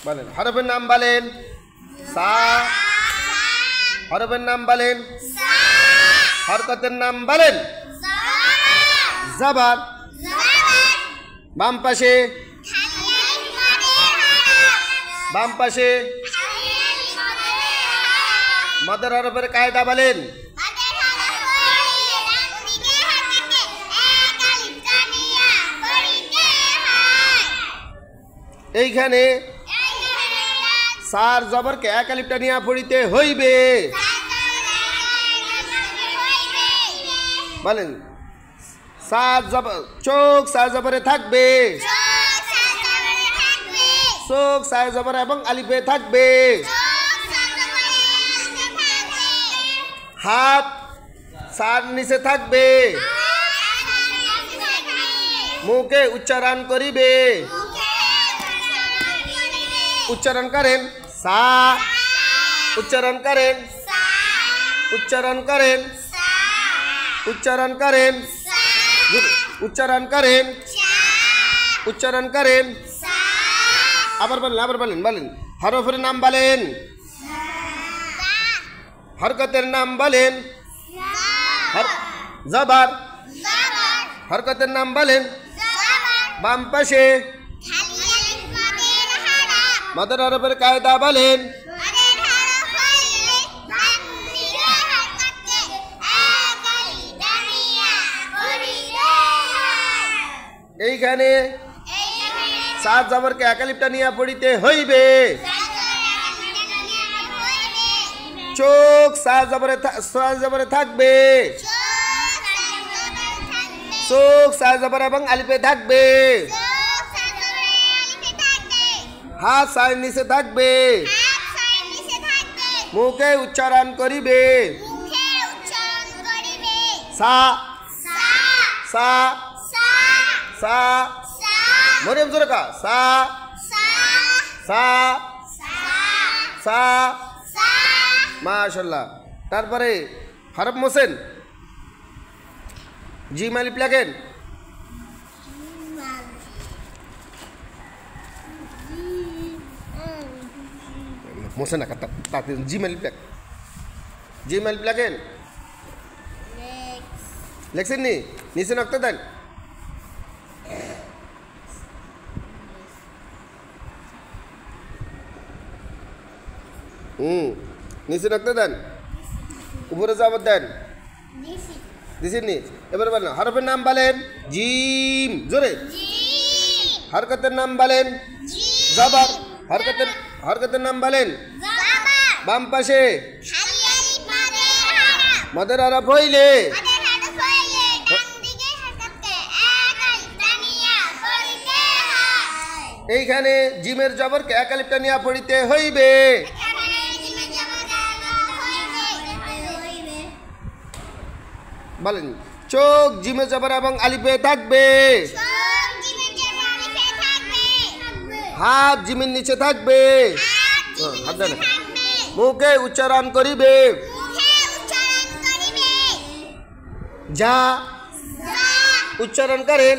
বলেন হরফের নাম বলেন সা হরফের নাম বলেন হরকতের নাম বলেন জবর বাম পাশে মদের হরফের কায়দা বলেন এইখানে সার জবরকে এক আলিফ টানিয়া পড়িতে হইবে বলেন সার জবর চোখ সার জবরে থাকবে চোখ সার জবর এবং আলিফে থাকবে হাত সার নিচে থাকবে মুখে উচ্চারণ করিবে উচ্চারণ করেন সা উচ্চারণ করেন উচ্চারণ করেন উচ্চারণ করেন উচ্চারণ করেন উচ্চারণ করেন আবার বলেন বলেন হরফের নাম বলেন হরকতের নাম বলেন জবর হরকতের নাম বলেন বাম পাশে মদের হরফের কায়দা বলেন এইখানে সাত জবরকে এক আলিফ টানিয়া পড়িতে হইবে চোখ সাত জবরে থাকবে চোখ সাত জবর এবং আলিফে থাকবে হাত সার নিচে থাকবে মুখে উচ্চারণ করিবে সা সা সা মরিয়ম জোরে কা সা সা সা মাশাআল্লাহ তারপরে হরফ মোসেন জিম আলিফ লেখেন মোসেন তাতে জিম আলিফ লেখ জিম আলিফ লেখেন লেখছেন নি নিচে নক্তা দেন নিচে নক্তা দেন উপরে জবর দেন দিছেন নি এবার বলেন হরফের নাম বলেন জিম জোরে হরকতের নাম বলেন জবর হরকতের নাম বলেন বাম পাশে মদের হরফ হইলে এইখানে জিমের জবরকে এক আলিফ টানিয়া পড়িতে হইবে বলেন চোখ জিমে জবর এবং আলিফে থাকবে হাত জিমের নিচে থাকবে মুখে উচ্চারণ করিবে যা উচ্চারণ করেন